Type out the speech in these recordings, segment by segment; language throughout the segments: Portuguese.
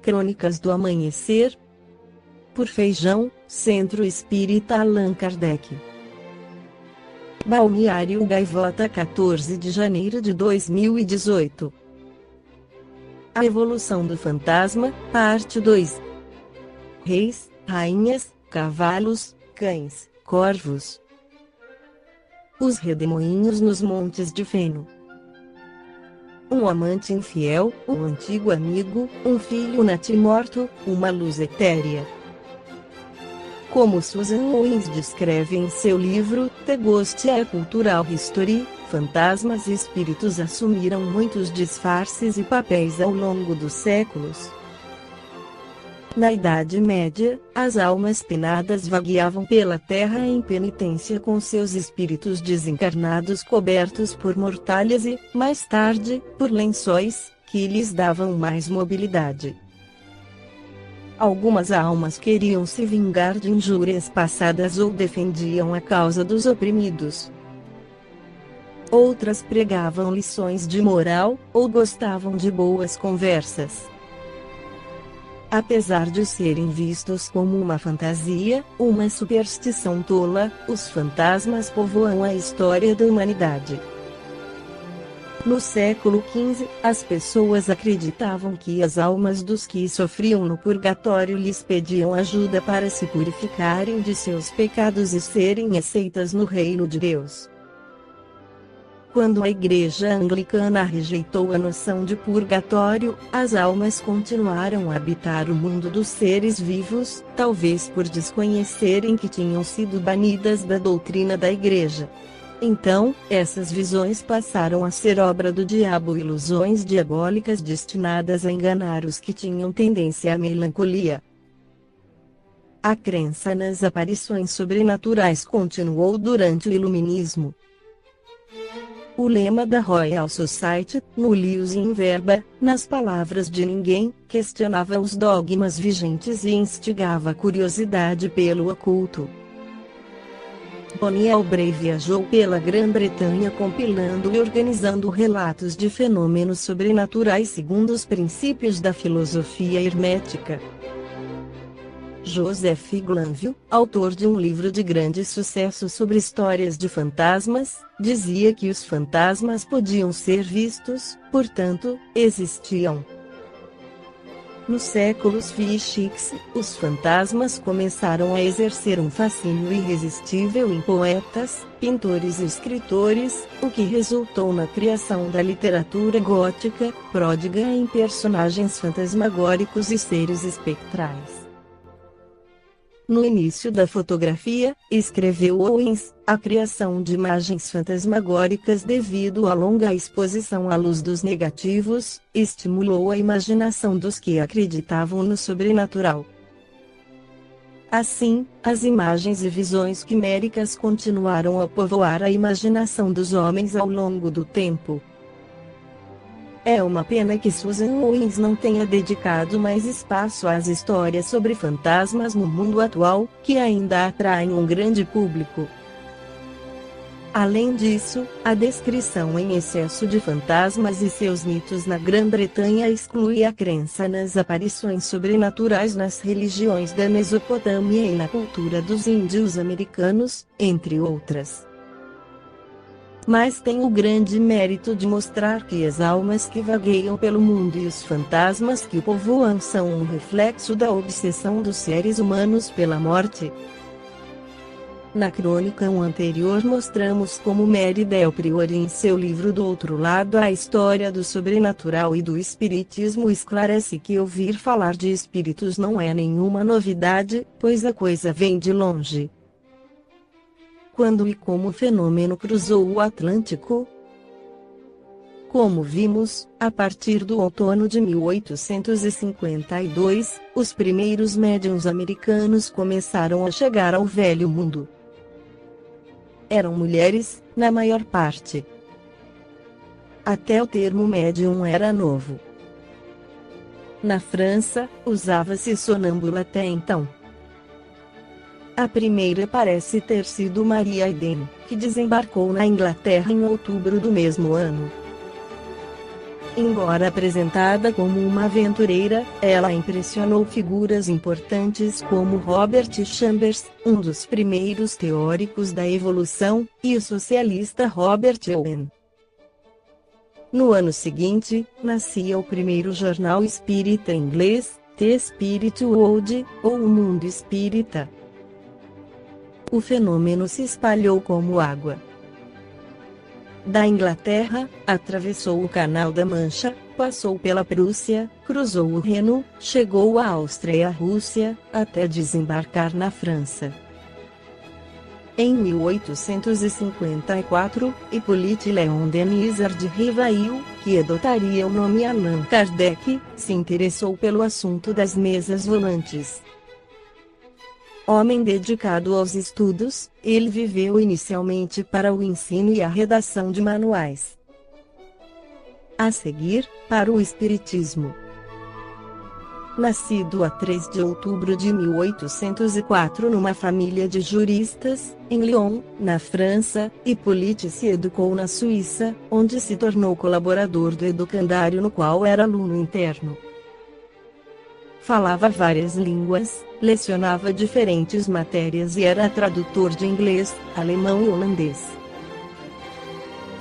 Crônicas do Amanhecer, por Feijão, Centro Espírita Allan Kardec. Balneário Gaivota, 14 de janeiro de 2018. A Evolução do Fantasma, Parte 2. Reis, rainhas, cavalos, cães, corvos. Os redemoinhos nos montes de feno. Um amante infiel, um antigo amigo, um filho natimorto, uma luz etérea. Como Susan Owens descreve em seu livro The Ghost a Cultural History, fantasmas e espíritos assumiram muitos disfarces e papéis ao longo dos séculos. Na Idade Média, as almas penadas vagueavam pela terra em penitência com seus espíritos desencarnados cobertos por mortalhas e, mais tarde, por lençóis, que lhes davam mais mobilidade. Algumas almas queriam se vingar de injúrias passadas ou defendiam a causa dos oprimidos. Outras pregavam lições de moral, ou gostavam de boas conversas. Apesar de serem vistos como uma fantasia, uma superstição tola, os fantasmas povoam a história da humanidade. No século XV, as pessoas acreditavam que as almas dos que sofriam no purgatório lhes pediam ajuda para se purificarem de seus pecados e serem aceitas no reino de Deus. Quando a Igreja Anglicana rejeitou a noção de purgatório, as almas continuaram a habitar o mundo dos seres vivos, talvez por desconhecerem que tinham sido banidas da doutrina da Igreja. Então, essas visões passaram a ser obra do diabo, ilusões diabólicas destinadas a enganar os que tinham tendência à melancolia. A crença nas aparições sobrenaturais continuou durante o Iluminismo. O lema da Royal Society, Nullius in Verba, nas palavras de ninguém, questionava os dogmas vigentes e instigava a curiosidade pelo oculto. Daniel Bray viajou pela Grã-Bretanha compilando e organizando relatos de fenômenos sobrenaturais segundo os princípios da filosofia hermética. Joseph Glanville, autor de um livro de grande sucesso sobre histórias de fantasmas, dizia que os fantasmas podiam ser vistos, portanto, existiam. Nos séculos VIX, os fantasmas começaram a exercer um fascínio irresistível em poetas, pintores e escritores, o que resultou na criação da literatura gótica, pródiga em personagens fantasmagóricos e seres espectrais. No início da fotografia, escreveu Owens, a criação de imagens fantasmagóricas devido à longa exposição à luz dos negativos, estimulou a imaginação dos que acreditavam no sobrenatural. Assim, as imagens e visões quiméricas continuaram a povoar a imaginação dos homens ao longo do tempo. É uma pena que Susan Owens não tenha dedicado mais espaço às histórias sobre fantasmas no mundo atual, que ainda atraem um grande público. Além disso, a descrição em excesso de fantasmas e seus mitos na Grã-Bretanha exclui a crença nas aparições sobrenaturais nas religiões da Mesopotâmia e na cultura dos índios americanos, entre outras. Mas tem o grande mérito de mostrar que as almas que vagueiam pelo mundo e os fantasmas que o povoam são um reflexo da obsessão dos seres humanos pela morte. Na crônica anterior mostramos como Mary Del Priore em seu livro Do Outro Lado a história do sobrenatural e do espiritismo esclarece que ouvir falar de espíritos não é nenhuma novidade, pois a coisa vem de longe. Quando e como o fenômeno cruzou o Atlântico? Como vimos, a partir do outono de 1852, os primeiros médiuns americanos começaram a chegar ao Velho Mundo. Eram mulheres, na maior parte. Até o termo médium era novo. Na França, usava-se sonâmbula até então. A primeira parece ter sido Maria Eden, que desembarcou na Inglaterra em outubro do mesmo ano. Embora apresentada como uma aventureira, ela impressionou figuras importantes como Robert Chambers, um dos primeiros teóricos da evolução, e o socialista Robert Owen. No ano seguinte, nascia o primeiro jornal espírita inglês, The Spirit World, ou O Mundo Espírita. O fenômeno se espalhou como água. Da Inglaterra, atravessou o Canal da Mancha, passou pela Prússia, cruzou o Reno, chegou à Áustria e à Rússia, até desembarcar na França. Em 1854, Hippolyte Léon Denis de Rivail, que adotaria o nome Allan Kardec, se interessou pelo assunto das mesas volantes. Homem dedicado aos estudos, ele viveu inicialmente para o ensino e a redação de manuais. A seguir, para o espiritismo. Nascido a 3 de outubro de 1804 numa família de juristas, em Lyon, na França, Hippolyte se educou na Suíça, onde se tornou colaborador do educandário no qual era aluno interno. Falava várias línguas, lecionava diferentes matérias e era tradutor de inglês, alemão e holandês.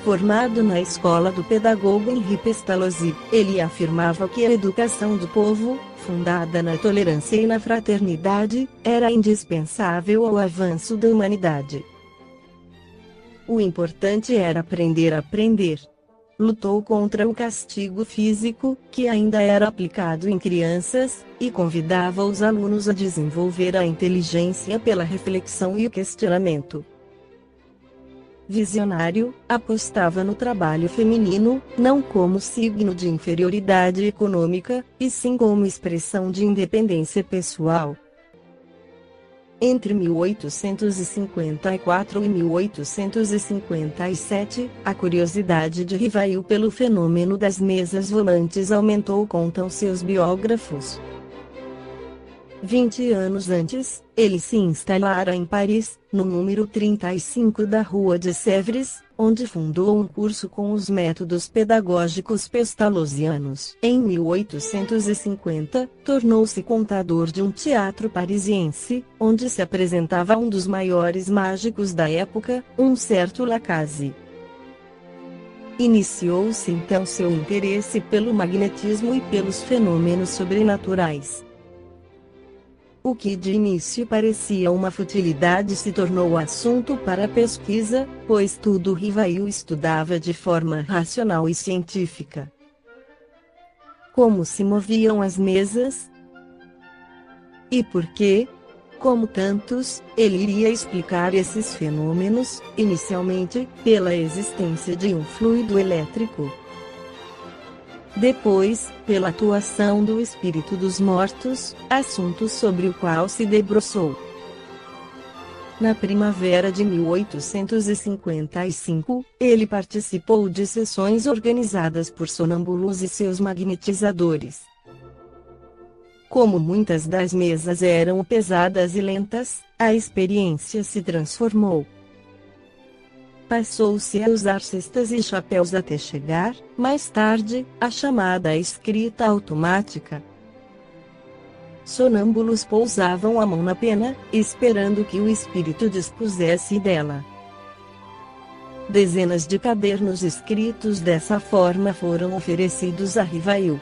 Formado na escola do pedagogo Henri Pestalozzi, ele afirmava que a educação do povo, fundada na tolerância e na fraternidade, era indispensável ao avanço da humanidade. O importante era aprender a aprender. Lutou contra o castigo físico, que ainda era aplicado em crianças, e convidava os alunos a desenvolver a inteligência pela reflexão e o questionamento. Visionário, apostava no trabalho feminino, não como signo de inferioridade econômica, e sim como expressão de independência pessoal. Entre 1854 e 1857, a curiosidade de Rivail pelo fenômeno das mesas volantes aumentou, contam seus biógrafos. 20 anos antes, ele se instalara em Paris, no número 35 da Rua de Sèvres, onde fundou um curso com os métodos pedagógicos pestalozzianos. Em 1850, tornou-se contador de um teatro parisiense, onde se apresentava um dos maiores mágicos da época, um certo Lacaze. Iniciou-se então seu interesse pelo magnetismo e pelos fenômenos sobrenaturais. O que de início parecia uma futilidade se tornou assunto para pesquisa, pois tudo Rivail estudava de forma racional e científica. Como se moviam as mesas? E por quê? Como tantos, ele iria explicar esses fenômenos, inicialmente, pela existência de um fluido elétrico. Depois, pela atuação do espírito dos mortos, assunto sobre o qual se debruçou. Na primavera de 1855, ele participou de sessões organizadas por sonâmbulos e seus magnetizadores. Como muitas das mesas eram pesadas e lentas, a experiência se transformou. Passou-se a usar cestas e chapéus até chegar, mais tarde, à chamada escrita automática. Sonâmbulos pousavam a mão na pena, esperando que o espírito dispusesse dela. Dezenas de cadernos escritos dessa forma foram oferecidos a Rivail.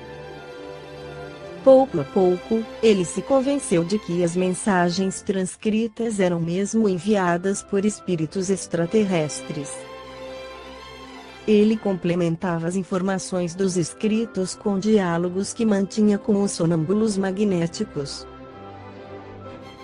Pouco a pouco, ele se convenceu de que as mensagens transcritas eram mesmo enviadas por espíritos extraterrestres. Ele complementava as informações dos escritos com diálogos que mantinha com os sonâmbulos magnéticos.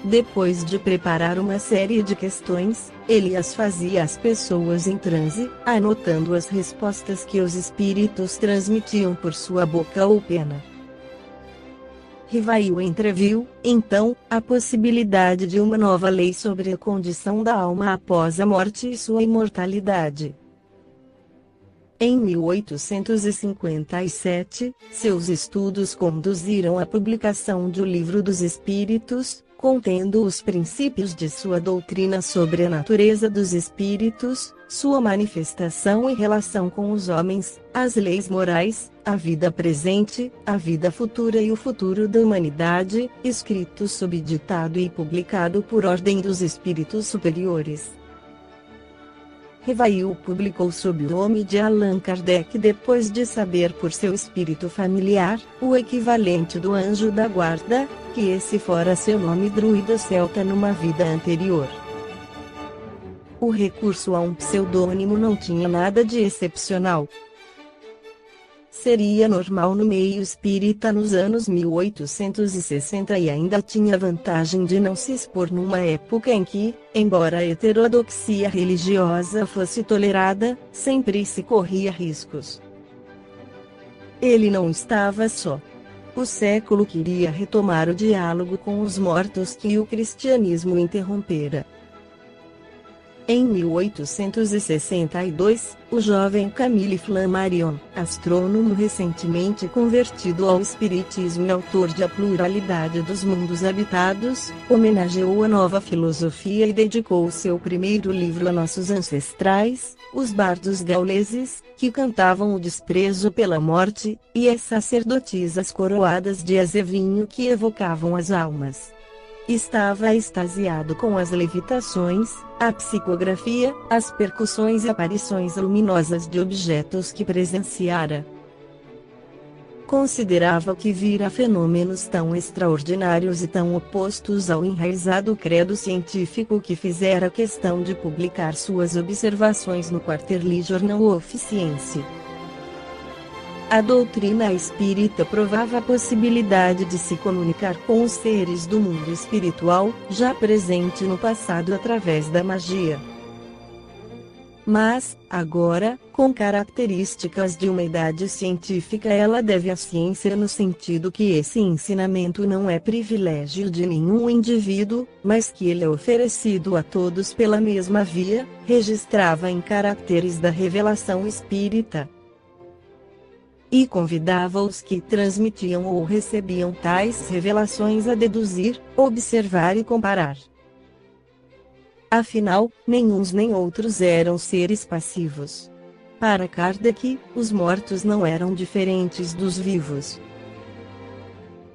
Depois de preparar uma série de questões, ele as fazia às pessoas em transe, anotando as respostas que os espíritos transmitiam por sua boca ou pena. Rivail entreviu, então, a possibilidade de uma nova lei sobre a condição da alma após a morte e sua imortalidade. Em 1857, seus estudos conduziram à publicação do Livro dos Espíritos, contendo os princípios de sua doutrina sobre a natureza dos espíritos, sua manifestação e relação com os homens, as leis morais, a vida presente, a vida futura e o futuro da humanidade, escrito sob ditado e publicado por ordem dos espíritos superiores. Revail publicou sob o nome de Allan Kardec depois de saber por seu espírito familiar, o equivalente do anjo da guarda, que esse fora seu nome druida celta numa vida anterior. O recurso a um pseudônimo não tinha nada de excepcional. Seria normal no meio espírita nos anos 1860 e ainda tinha vantagem de não se expor numa época em que, embora a heterodoxia religiosa fosse tolerada, sempre se corria riscos. Ele não estava só. O século queria retomar o diálogo com os mortos que o cristianismo interrompera. Em 1862, o jovem Camille Flammarion, astrônomo recentemente convertido ao espiritismo e autor de A Pluralidade dos Mundos Habitados, homenageou a nova filosofia e dedicou seu primeiro livro a nossos ancestrais, os bardos gauleses, que cantavam o desprezo pela morte, e as sacerdotisas coroadas de azevinho que evocavam as almas. Estava extasiado com as levitações, a psicografia, as percussões e aparições luminosas de objetos que presenciara. Considerava que vira fenômenos tão extraordinários e tão opostos ao enraizado credo científico que fizera questão de publicar suas observações no Quarterly Journal of Science. A doutrina espírita provava a possibilidade de se comunicar com os seres do mundo espiritual, já presente no passado através da magia. Mas, agora, com características de uma idade científica, ela deve à ciência no sentido que esse ensinamento não é privilégio de nenhum indivíduo, mas que ele é oferecido a todos pela mesma via, registrava em caracteres da revelação espírita. E convidava os que transmitiam ou recebiam tais revelações a deduzir, observar e comparar. Afinal, nem uns nem outros eram seres passivos. Para Kardec, os mortos não eram diferentes dos vivos.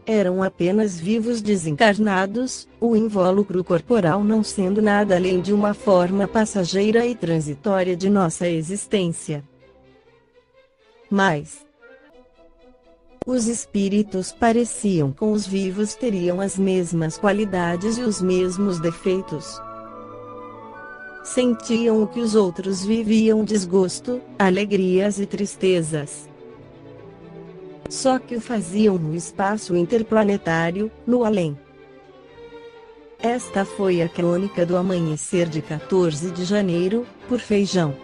Eram apenas vivos desencarnados, o invólucro corporal não sendo nada além de uma forma passageira e transitória de nossa existência. Mas os espíritos pareciam com os vivos, teriam as mesmas qualidades e os mesmos defeitos. Sentiam o que os outros viviam: desgosto, alegrias e tristezas. Só que o faziam no espaço interplanetário, no além. Esta foi a crônica do amanhecer de 14 de janeiro, por Feijão.